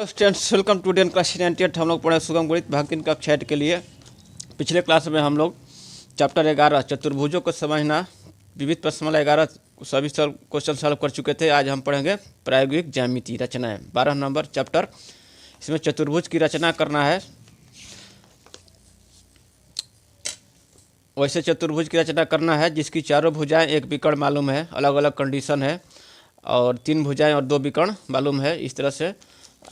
Students welcome to den class 98। हम लोग पढ़े सुगम गणित भाग 3 कक्षा 8 के लिए। पिछले क्लास में हम लोग चैप्टर 11 चतुर्भुजों को समझना विविध प्रश्नमाला 11 सभी क्वेश्चन सॉल्व कर चुके थे। आज हम पढ़ेंगे प्रायोगिक ज्यामिति रचनाएं 12 नंबर चैप्टर। इसमें चतुर्भुज की रचना करना है। वैसे चतुर्भुज की रचना करना है जिसकी चारों भुजाएं एक विकर्ण मालूम है, अलग अलग कंडीशन है, और 3 भुजाएं और 2 विकर्ण मालूम है। इस तरह से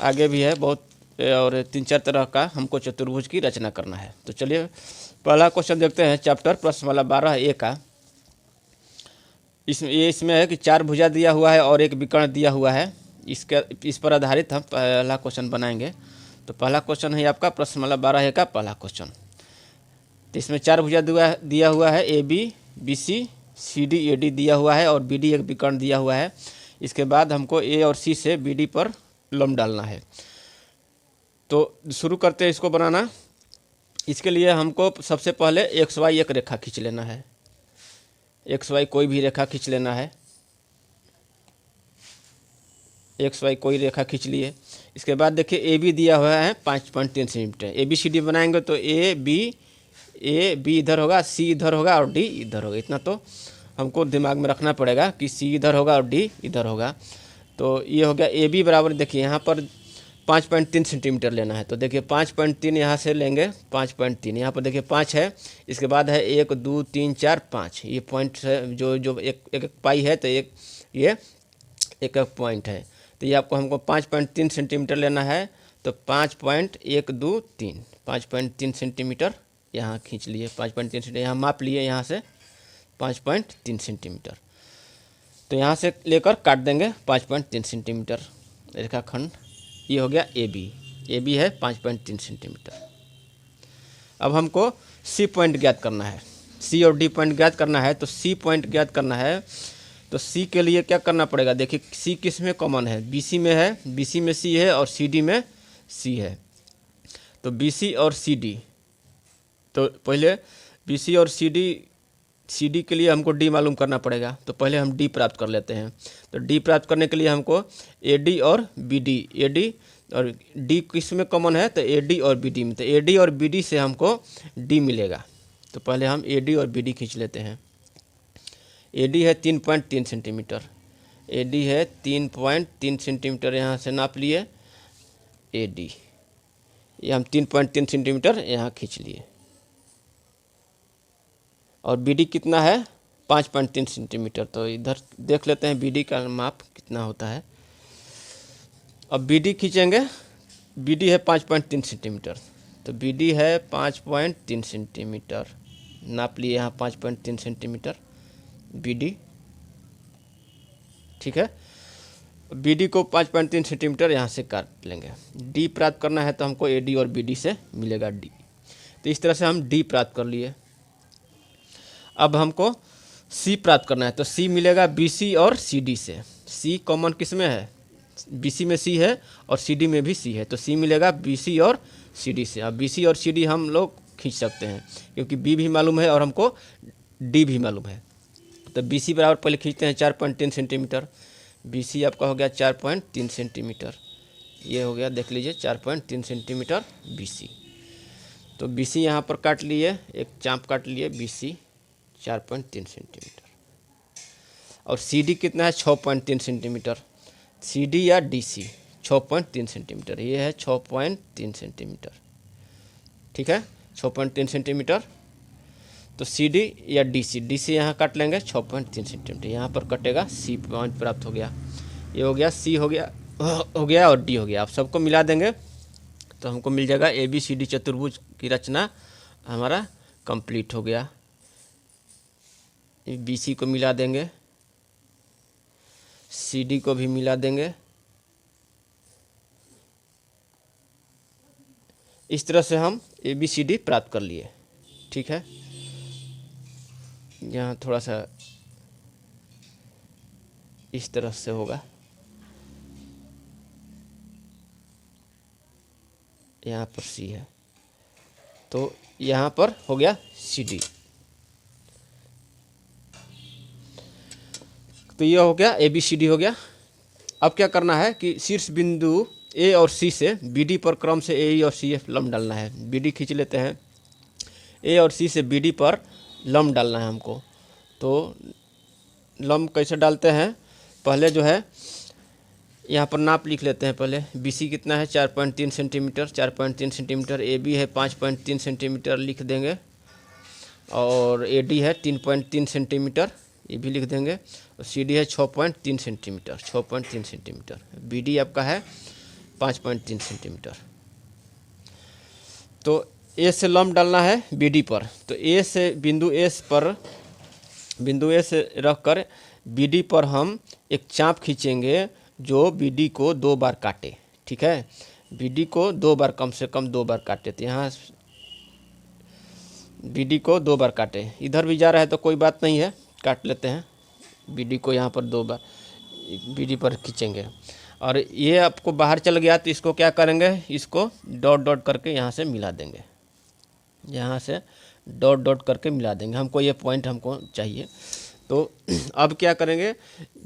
आगे भी है बहुत, और 3-4 तरह का हमको चतुर्भुज की रचना करना है। तो चलिए पहला क्वेश्चन देखते हैं चैप्टर प्रश्नमाला 12A का। इसमें है कि 4 भुजा दिया हुआ है और एक विकर्ण दिया हुआ है। इस पर आधारित हम पहला क्वेश्चन बनाएंगे। तो पहला क्वेश्चन है आपका प्रश्नमाला 12A का पहला क्वेश्चन। तो इसमें 4 भुजा दिया हुआ है, AB BC CD AD दिया हुआ है और BD एक विकर्ण दिया हुआ है। इसके बाद हमको A और C से BD पर लंब डालना है। तो शुरू करते हैं इसको बनाना। इसके लिए हमको सबसे पहले XY एक रेखा खींच लेना है। XY कोई भी रेखा खींच लेना है। XY कोई रेखा खींच लिए। इसके बाद देखिए AB दिया हुआ है 5.3 सेंटीमीटर। ABCD बनाएंगे तो A B इधर होगा, C इधर होगा और D इधर होगा। इतना तो हमको दिमाग में रखना पड़ेगा कि C इधर होगा और D इधर होगा। तो ये हो गया AB बराबर, देखिए यहाँ पर 5.3 सेंटीमीटर लेना है। तो देखिए 5.3 यहाँ से लेंगे, 5.3 यहाँ पर देखिए 5 है। इसके बाद है 1 2 3 4 5, ये पॉइंट है जो एक पाई है, तो ये एक पॉइंट है। तो ये आपको हमको 5.3 सेंटीमीटर लेना है। तो 5.123 5.3 सेंटीमीटर यहाँ खींच लिए। 5.3 सेंटीमीटर यहाँ माप लिए, यहाँ से 5.3 सेंटीमीटर। तो यहाँ से लेकर काट देंगे 5.3 सेंटीमीटर रेखाखंड। ये हो गया AB है 5.3 सेंटीमीटर। अब हमको C पॉइंट ज्ञात करना है। C और D पॉइंट ज्ञात करना है। तो C पॉइंट ज्ञात करना है तो C के लिए क्या करना पड़ेगा, देखिए C किस में कॉमन है, BC में है, BC में C है और CD में C है। तो BC और CD, तो पहले BC और CD के लिए हमको D मालूम करना पड़ेगा। तो पहले हम D प्राप्त कर लेते हैं। तो D प्राप्त करने के लिए हमको AD और BD, AD और D किस में कॉमन है, तो AD और BD में। तो AD और BD से हमको D मिलेगा। तो पहले हम AD और BD खींच लेते हैं। AD है 3.3 सेंटीमीटर, AD है 3.3 सेंटीमीटर, यहाँ से नाप लिए AD। ये हम 3.3 सेंटीमीटर यहाँ खींच लिए। और BD कितना है, 5.3 सेंटीमीटर। तो इधर देख लेते हैं BD का माप कितना होता है। अब BD खींचेंगे। BD है 5.3 सेंटीमीटर। तो BD है 5.3 सेंटीमीटर, नाप लिए यहाँ 5.3 सेंटीमीटर BD। ठीक है, BD को 5.3 सेंटीमीटर यहाँ से काट लेंगे। D प्राप्त करना है तो हमको AD और BD से मिलेगा D। तो इस तरह से हम D प्राप्त कर लिए। अब हमको C प्राप्त करना है। तो C मिलेगा BC और CD से। C कॉमन किस में है, BC में C है और CD में भी C है। तो C मिलेगा BC और CD से। अब BC और CD हम लोग खींच सकते हैं क्योंकि B भी मालूम है और हमको D भी मालूम है। तो BC बराबर पहले खींचते हैं 4.3 सेंटीमीटर। BC आपका हो गया 4.3 सेंटीमीटर। ये हो गया, देख लीजिए 4.3 सेंटीमीटर BC। तो BC यहाँ पर काट लिए, एक चाँप काट लिए BC 4.3 सेंटीमीटर। और CD कितना है, 6.3 सेंटीमीटर। CD या DC 6.3 सेंटीमीटर, ये है 6.3 सेंटीमीटर। ठीक है, 6.3 सेंटीमीटर। तो CD या DC यहाँ काट लेंगे 6.3 सेंटीमीटर, यहाँ पर कटेगा C पॉइंट प्राप्त हो गया। ये हो गया, C हो गया और D हो गया। आप सबको मिला देंगे तो हमको मिल जाएगा ABCD चतुर्भुज की रचना हमारा कंप्लीट हो गया। BC को मिला देंगे, CD को भी मिला देंगे। इस तरह से हम ABCD प्राप्त कर लिए। ठीक है, यहाँ थोड़ा सा इस तरह से होगा, यहाँ पर C है तो यहाँ पर हो गया CD। तो ये हो गया ABCD हो गया। अब क्या करना है कि शीर्ष बिंदु ए और सी से बी डी पर क्रम से ए ई और सी एफ लंब डालना है। बी डी खींच लेते हैं, ए और सी से बी डी पर लंब डालना है हमको। तो लंब कैसे डालते हैं, पहले जो है यहाँ पर नाप लिख लेते हैं। पहले बी सी कितना है 4.3 सेंटीमीटर, 4.3 सेंटीमीटर। ए बी है 5.3 सेंटीमीटर लिख देंगे, और ए डी है 3.3 सेंटीमीटर, ये भी लिख देंगे। और सी डी है 6.3 सेंटीमीटर, 6.3 सेंटीमीटर। बी डी आपका है 5.3 सेंटीमीटर। तो ए से लंब डालना है बी डी पर। तो ए से बिंदु ए से रख कर बी डी पर हम एक चाप खींचेंगे जो बी डी को 2 बार काटे। ठीक है, बी डी को 2 बार, कम से कम 2 बार काटे। तो यहाँ बी डी को 2 बार काटे। इधर भी जा रहा है तो कोई बात नहीं है, काट लेते हैं। बी डी को यहाँ पर 2 बार बी डी पर खींचेंगे। और ये आपको बाहर चल गया तो इसको क्या करेंगे, इसको डॉट डॉट करके यहाँ से मिला देंगे। यहाँ से डॉट डॉट करके मिला देंगे, हमको ये पॉइंट हमको चाहिए। तो अब क्या करेंगे,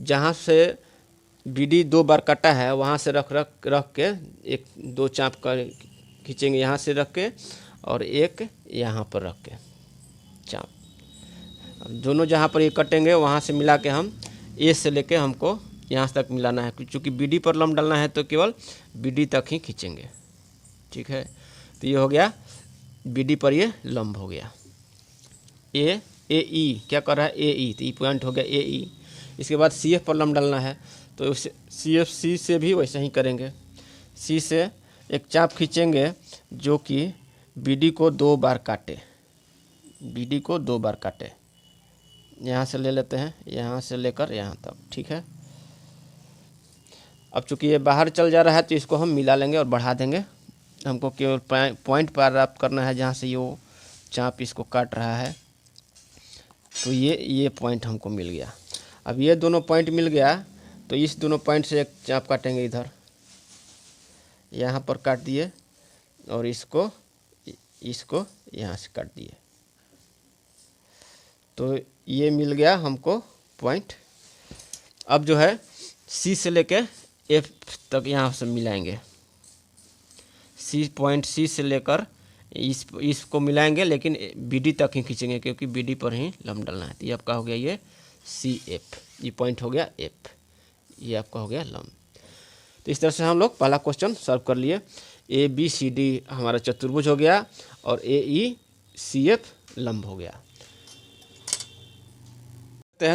जहाँ से बी डी 2 बार कटा है वहाँ से रख के एक 2 चाप कर खींचेंगे, यहाँ से रख के, और एक यहाँ पर रख के चाप। दोनों जहाँ पर ये कटेंगे वहाँ से मिला के हम ए से लेके हमको यहाँ तक मिलाना है। क्योंकि बी डी पर लंब डालना है तो केवल बी डी तक ही खींचेंगे। ठीक है, तो ये हो गया बी डी पर ये लंब हो गया। ए ई क्या कर रहा है, ए ई, तो ई पॉइंट हो गया ए ई। इसके बाद सी एफ पर लंब डालना है, तो उस सी एफ सी से भी वैसे ही करेंगे। सी से एक चाप खींचेंगे जो कि बी डी को 2 बार काटे, बी डी को 2 बार काटे। यहाँ से ले लेते हैं, यहाँ से लेकर यहाँ तक। ठीक है, अब चूँकि ये बाहर चल जा रहा है तो इसको हम मिला लेंगे और बढ़ा देंगे। हमको केवल पॉइंट प्राप्त करना है जहाँ से ये चाप इसको काट रहा है। तो ये पॉइंट हमको मिल गया। अब ये दोनों पॉइंट मिल गया तो इस दोनों पॉइंट से एक चाप काटेंगे, इधर यहाँ पर काट दिए, और इसको यहाँ से काट दिए। तो ये मिल गया हमको पॉइंट। अब जो है सी से लेके एफ तक यहाँ से मिलाएंगे। सी से लेकर इसको मिलाएंगे, लेकिन बी डी तक ही खींचेंगे क्योंकि बी डी पर ही लंब डालना है। तो ये आपका हो गया ये सी एफ, ये पॉइंट हो गया एफ, ये आपका हो गया लंब। तो इस तरह से हम लोग पहला क्वेश्चन सॉल्व कर लिए। ए बी सी डी हमारा चतुर्भुज हो गया और ए ई सी एफ लंब हो गया।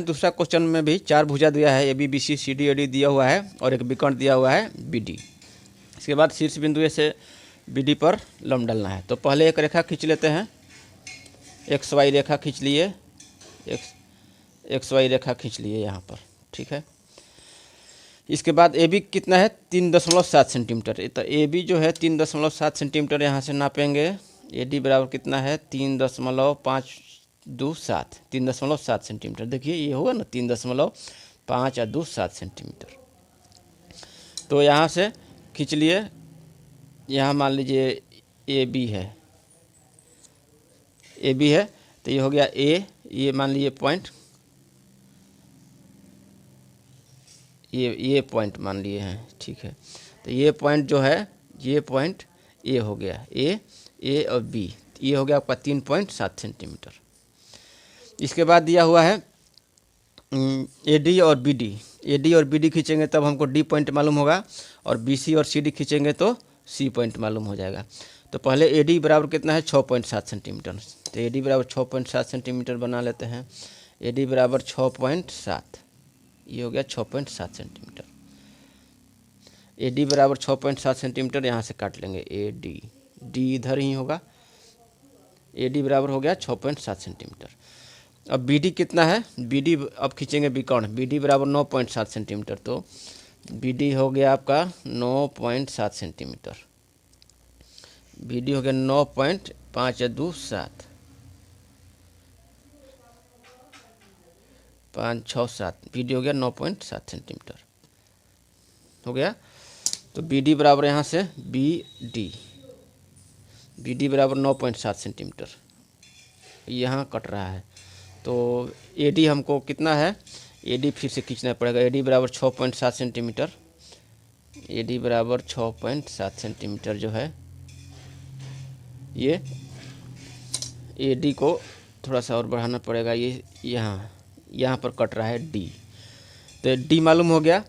दूसरा क्वेश्चन में भी 4 भुजा दिया है, A B B C C D A D दिया हुआ है, और एक विकर्ण दिया हुआ है बी डी। इसके बाद शीर्ष बिंदु ए से बी डी पर लंब डालना है। तो पहले एक रेखा खींच लेते हैं, एक्स वाई रेखा खींच लिए, एक्स वाई रेखा खींच लिए यहाँ पर। ठीक है, इसके बाद ए बी कितना है 3.7 सेंटीमीटर। तो ए बी जो है 3.7 सेंटीमीटर यहाँ से नापेंगे। ए डी बराबर कितना है 3.7 सेंटीमीटर। देखिए ये होगा ना 3.527 सेंटीमीटर। तो यहाँ से खींच लिए, यहाँ मान लीजिए ए बी है, ए बी है तो ये हो गया ए, ये मान लीजिए पॉइंट, ये पॉइंट मान लिए हैं। ठीक है, तो ये पॉइंट जो है, ये पॉइंट ए हो गया, ए और बी, ये हो गया आपका 3.7 सेंटीमीटर। इसके बाद दिया हुआ है ए डी और बी डी। ए डी और बी डी खींचेंगे तब हमको डी पॉइंट मालूम होगा, और बी सी और सी डी खींचेंगे तो सी पॉइंट मालूम हो जाएगा। तो पहले ए डी बराबर कितना है 6.7 सेंटीमीटर। तो ए डी बराबर 6.7 सेंटीमीटर बना लेते हैं। ए डी बराबर 6.7, ये हो गया 6.7 सेंटीमीटर। ए डी बराबर 6.7 सेंटीमीटर, यहाँ से काट लेंगे ए डी, डी इधर ही होगा। ए डी बराबर हो गया 6.7 सेंटीमीटर। अब बी डी कितना है, बी डी अब खींचेंगे विकर्ण, बी डी बराबर 9.7 सेंटीमीटर। तो बी डी हो गया आपका 9.7 सेंटीमीटर। बी डी हो गया 9.527, 567, बी डी हो गया 9.7 सेंटीमीटर हो गया। तो बी डी बराबर यहाँ से बी डी बराबर 9.7 सेंटीमीटर, यहाँ कट रहा है। तो ए डी हमको कितना है, ए डी फिर से खींचना पड़ेगा। ए डी बराबर 6.7 सेंटीमीटर, ए डी बराबर 6.7 सेंटीमीटर जो है, ये ए डी को थोड़ा सा और बढ़ाना पड़ेगा, ये यहाँ पर कट रहा है डी, तो डी मालूम हो गया।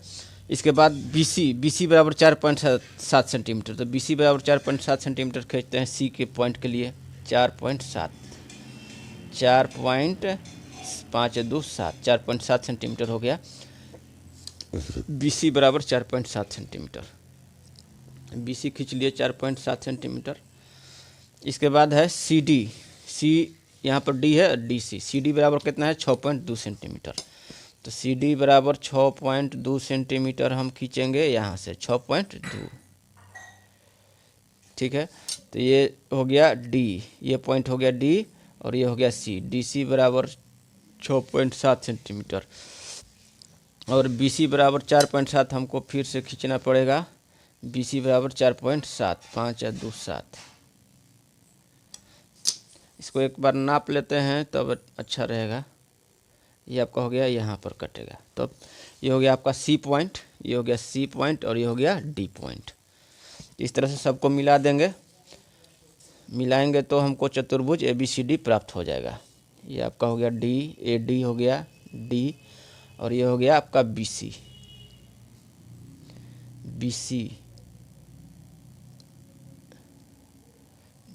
इसके बाद बी सी बराबर 4.7 सेंटीमीटर, तो बी सी बराबर 4.7 सेंटीमीटर खींचते हैं सी के पॉइंट के लिए। 4.7 4.5 सेंटीमीटर हो गया। बी सी बराबर 4.7 सेंटीमीटर, बी सी खींच लिए 4.7 सेंटीमीटर। इसके बाद है सी डी, सी यहाँ पर डी है, डी सी, सी डी बराबर कितना है 6.2 सेंटीमीटर, तो सी डी बराबर 6.2 सेंटीमीटर हम खींचेंगे यहाँ से 6.2, ठीक है। तो ये हो गया डी, ये पॉइंट हो गया डी, और ये हो गया सी। डी सी बराबर 6.7 सेंटीमीटर, और बी सी बराबर 4.7 हमको फिर से खींचना पड़ेगा। बी सी बराबर 4.7, 5 या 2 7। इसको एक बार नाप लेते हैं तब अच्छा रहेगा। ये आपका हो गया, यहाँ पर कटेगा, तो ये हो गया आपका सी पॉइंट, ये हो गया सी पॉइंट, और ये हो गया डी पॉइंट। इस तरह से सबको मिला देंगे, मिलाएंगे तो हमको चतुर्भुज ए बी सी डी प्राप्त हो जाएगा। ये आपका हो गया डी, ए डी हो गया डी, और ये हो गया आपका B C, B C,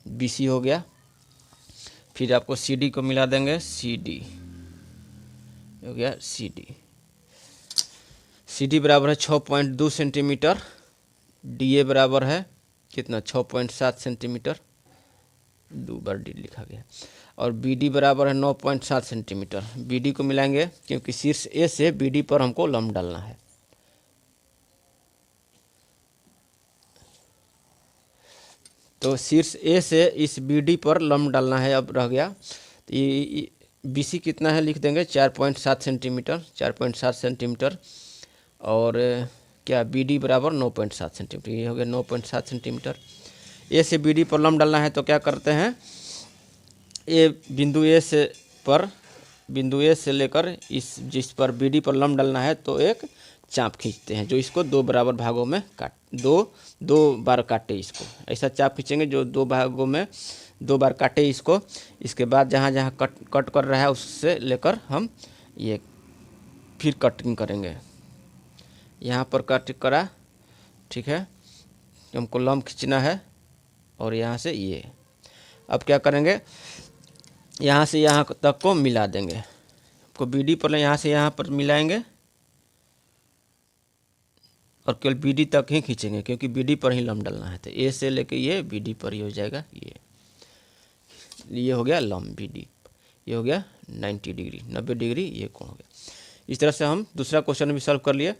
B C हो गया। फिर आपको सी डी को मिला देंगे, सी डी हो गया सी डी। सी डी बराबर है 6.2 सेंटीमीटर, डी ए बराबर है कितना 6.7 सेंटीमीटर, 2 बार डी लिखा गया, और बी डी बराबर है 9.7 सेंटीमीटर। बी डी को मिलाएंगे क्योंकि शीर्ष ए से बी डी पर हमको लंब डालना है। तो शीर्ष ए से इस बी डी पर लंब डालना है। अब रह गया तो ये बी सी कितना है लिख देंगे 4.7 सेंटीमीटर, 4.7 सेंटीमीटर, और क्या बी डी बराबर 9.7 सेंटीमीटर, ये हो गया 9.7 सेंटीमीटर। ए से बी डी पर लंब डालना है तो क्या करते हैं, ए बिंदु ए से लेकर इस जिस पर बी डी पर लंब डालना है तो एक चाप खींचते हैं जो इसको 2 बराबर भागों में दो बार काटे। इसको ऐसा चाप खींचेंगे जो 2 भागों में 2 बार काटे इसको। इसके बाद जहाँ जहाँ कट कर रहा है उससे लेकर हम ये फिर कटिंग करेंगे। यहाँ पर कट करा, ठीक है, हमको लंब खींचना है, और यहाँ से ये। अब क्या करेंगे, यहाँ से यहाँ तक को मिला देंगे, को बी डी पर यहाँ से यहाँ पर मिलाएंगे, और केवल बी डी तक ही खींचेंगे क्योंकि बी डी पर ही लंब डालना है। तो ए से लेके ये बी डी पर ही हो जाएगा। ये हो गया लंब बी डी, ये हो गया 90 डिग्री, 90 डिग्री ये कोण हो गया। इस तरह से हम दूसरा क्वेश्चन भी सॉल्व कर लिए।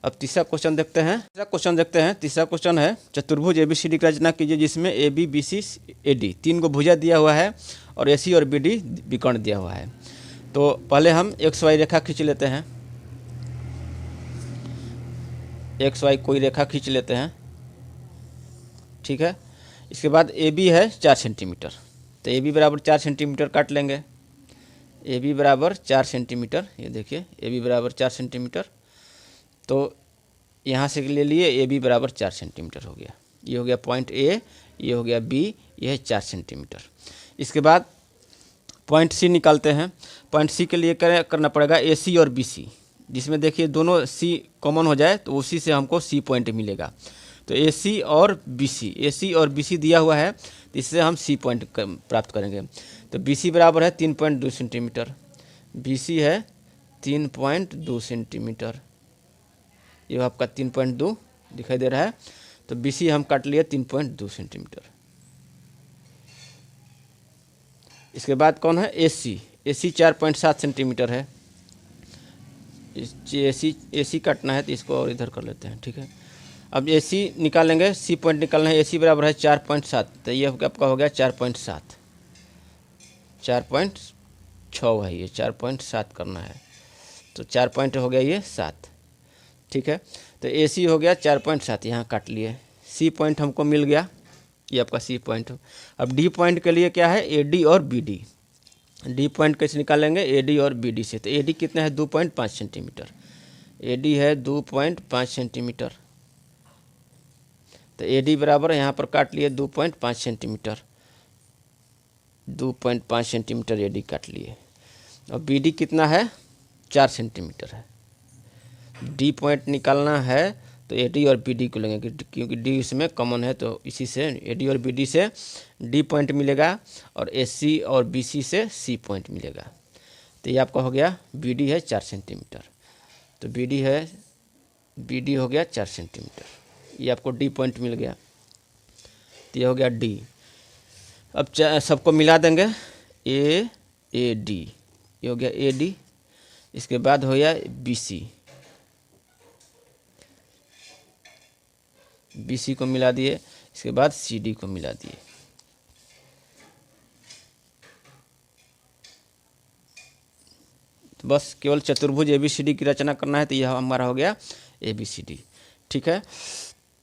अब तीसरा क्वेश्चन देखते हैं। तीसरा क्वेश्चन है चतुर्भुज ए बी सी डी का रचना कीजिए जिसमें A B B C A D 3 को भुजा दिया हुआ है और ए सी और बी डी विकर्ण दिया हुआ है। तो पहले हम एक्स वाई रेखा खींच लेते हैं, एक्स वाई कोई रेखा खींच लेते हैं, ठीक है। इसके बाद ए बी है 4 सेंटीमीटर, तो ए बी बराबर 4 सेंटीमीटर काट लेंगे। ए बी बराबर 4 सेंटीमीटर, ये देखिए ए बी बराबर 4 सेंटीमीटर, तो यहाँ से ले लिए ए बी बराबर 4 सेंटीमीटर हो गया। ये हो गया पॉइंट ए, ये हो गया बी, ये है 4 सेंटीमीटर। इसके बाद पॉइंट सी निकालते हैं। पॉइंट सी के लिए करना पड़ेगा ए सी और बी सी, जिसमें देखिए दोनों सी कॉमन हो जाए तो उसी से हमको सी पॉइंट मिलेगा। तो ए सी और बी सी दिया हुआ है, तो इससे हम सी पॉइंट प्राप्त करेंगे। तो बी सी बराबर है 3.2 सेंटीमीटर, बी सी है 3.2 सेंटीमीटर, ये आपका 3.2 दिखाई दे रहा है। तो बी सी हम काट लिए 3.2 सेंटीमीटर। इसके बाद कौन है ए सी, 4.7 सेंटीमीटर है। ए सी काटना है तो इसको और इधर कर लेते हैं, ठीक है। अब ए सी निकालेंगे, सी पॉइंट निकालना है। ए सी बराबर है 4.7, तो ये आपका हो गया 4.7, 4.6 है, ये 4.7 करना है, तो 4 पॉइंट हो गया ये 7, ठीक है। तो ए सी हो गया 4.7, यहाँ काट लिए। सी पॉइंट हमको मिल गया, ये आपका सी पॉइंट। अब डी पॉइंट के लिए क्या है, ए डी और बी डी। डी पॉइंट कैसे निकालेंगे, ए डी और बी डी से। तो ए डी कितना है 2.5 सेंटीमीटर, ए डी है 2.5 सेंटीमीटर, तो ए डी बराबर यहाँ पर काट लिए 2.5 सेंटीमीटर, 2.5 सेंटीमीटर ए डी काट लिए। और बी डी कितना है, 4 सेंटीमीटर है। डी पॉइंट निकालना है तो ए डी और बी डी को लेंगे, क्योंकि डी इसमें कॉमन है, तो इसी से ए डी और बी डी से डी पॉइंट मिलेगा और ए सी और बी सी से सी पॉइंट मिलेगा। तो ये आपका हो गया बी डी है 4 सेंटीमीटर, तो बी डी हो गया 4 सेंटीमीटर, ये आपको डी पॉइंट मिल गया। तो ये हो गया डी। अब सबको मिला देंगे, ए डी, ये हो गया ए डी। इसके बाद हो गया बी सी, बी सी को मिला दिए। इसके बाद सी डी को मिला दिए। तो बस केवल चतुर्भुज ए बी सी डी की रचना करना है, तो यह हमारा हो गया ए बी सी डी। ठीक है,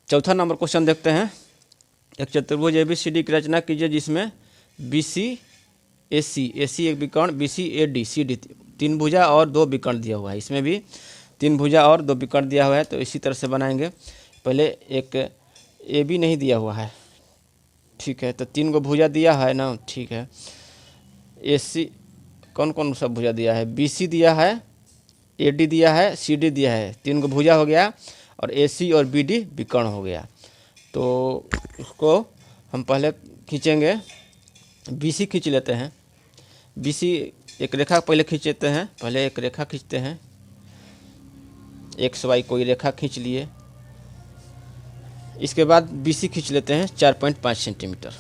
चौथा नंबर क्वेश्चन देखते हैं। एक चतुर्भुज ए बी सी डी की रचना कीजिए जिसमें बी सी ए सी एक विकर्ण, B C A D C D, 3 भुजा और 2 विकर्ण दिया हुआ है। इसमें भी 3 भुजा और 2 विकर्ण दिया हुआ है, तो इसी तरह से बनाएंगे। पहले एक ए बी नहीं दिया हुआ है, ठीक है, तो 3 गो भुजा दिया है ना, ठीक है। ए सी कौन कौन सा भुजा दिया है, बी सी दिया है, ए डी दिया है, सी डी दिया है, 3 गो भुजा हो गया, और ए सी और बी डी विकर्ण हो गया। तो उसको हम पहले खींचेंगे, बी सी खींच लेते हैं। बी सी एक रेखा पहले खींच लेते हैं, पहले एक रेखा खींचते हैं, एक्स वाई कोई रेखा खींच लिए। इसके बाद बी सी खींच लेते हैं 4.5 सेंटीमीटर,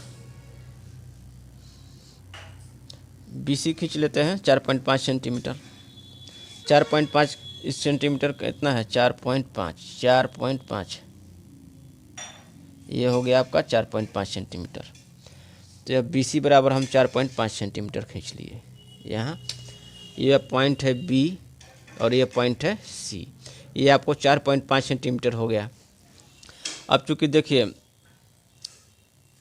बी सी खींच लेते हैं 4.5 सेंटीमीटर। 4.5 सेंटीमीटर कितना है, 4.5, ये हो गया आपका 4.5 सेंटीमीटर। तो अब बी सी बराबर हम 4.5 सेंटीमीटर खींच लिए यहाँ। ये पॉइंट है बी और ये पॉइंट है सी, ये आपको 4.5 सेंटीमीटर हो गया। अब चूँकि देखिए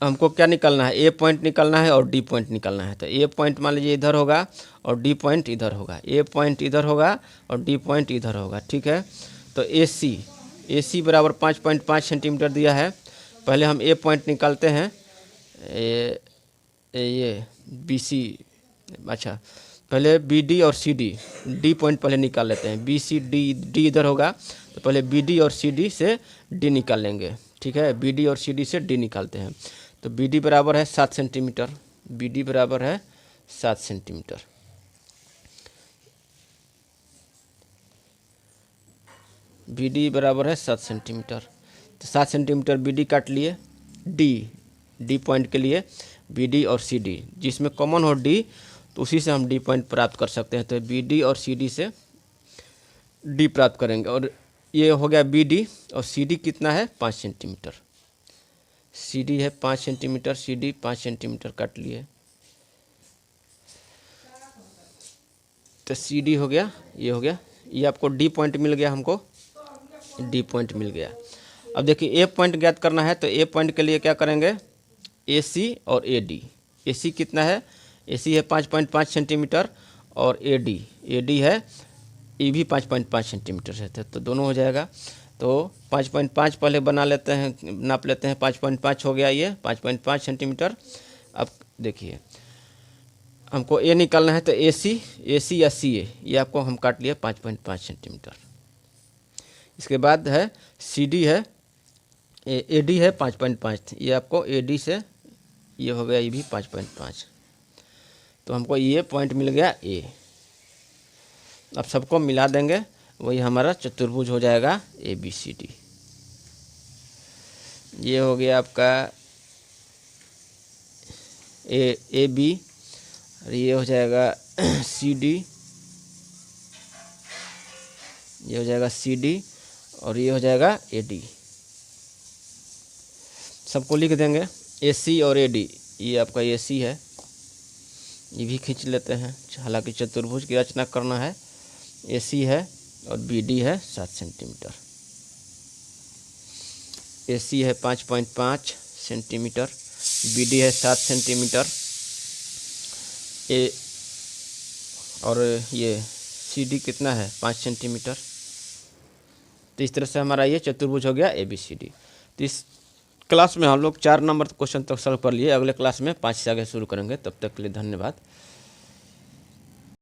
हमको क्या निकालना है, ए पॉइंट निकालना है और डी पॉइंट निकालना है। तो ए पॉइंट मान लीजिए इधर होगा और डी पॉइंट इधर होगा, ए पॉइंट इधर होगा और डी पॉइंट इधर होगा, ठीक है। तो ए सी बराबर 5.5 सेंटीमीटर दिया है। पहले हम ए पॉइंट निकालते हैं, ये बी सी, अच्छा पहले बी डी और सी डी पॉइंट पहले निकाल लेते हैं। बी सी डी इधर होगा, तो पहले बी डी और सी डी से डी निकाल लेंगे, ठीक है। बी डी और सी डी से डी निकालते हैं। तो बी डी बराबर है 7 सेंटीमीटर, बी डी बराबर है 7 सेंटीमीटर। बी डी बराबर है 7 सेंटीमीटर। तो 7 सेंटीमीटर बी डी काट लिए। डी पॉइंट के लिए बी डी और सी डी, जिसमें कॉमन हो डी, तो उसी से हम डी पॉइंट प्राप्त कर सकते हैं। तो बी डी और सी डी से डी प्राप्त करेंगे। और ये हो गया बी डी, और सी डी कितना है, 5 सेंटीमीटर। सी डी है 5 सेंटीमीटर, सी डी 5 सेंटीमीटर काट लिए। तो सी डी हो गया, ये हो गया, ये आपको डी पॉइंट मिल गया, हमको डी पॉइंट मिल गया। अब देखिए ए पॉइंट ज्ञात करना है, तो ए पॉइंट के लिए क्या करेंगे, ए सी और ए डी। ए सी कितना है, ए सी है 5.5 सेंटीमीटर, और ए डी है, ये भी 5.5 सेंटीमीटर है, तो दोनों हो जाएगा। तो 5.5 पहले बना लेते हैं, नाप लेते हैं। 5.5 हो गया, ये 5.5 सेंटीमीटर। अब देखिए हमको ए निकालना है, तो ए सी या सी ए, ये आपको हम काट लिए 5.5 सेंटीमीटर। इसके बाद है सी डी है, ए डी है 5.5, ये आपको ए डी से ये हो गया, ये भी 5.5। तो हमको ये पॉइंट मिल गया ए। अब सबको मिला देंगे, वही हमारा चतुर्भुज हो जाएगा ए बी सी डी। ये हो गया आपका ए बी, और ये हो जाएगा सी डी, ये हो जाएगा सी डी, और ये हो जाएगा ए डी। सबको लिख देंगे, ए सी और ए डी, ये आपका ए सी है, ये भी खींच लेते हैं। हालांकि चतुर्भुज की रचना करना है। ए सी है और बी डी है 7 सेंटीमीटर। ए सी है 5.5 सेंटीमीटर, बी डी है 7 सेंटीमीटर, और ये सी डी कितना है, 5 सेंटीमीटर। तो इस तरह से हमारा ये चतुर्भुज हो गया ए बी सी डी। तो इस क्लास में हम लोग 4 नंबर क्वेश्चन तक सॉल्व कर लिए। अगले क्लास में 5 से आगे शुरू करेंगे। तब तक के लिए धन्यवाद।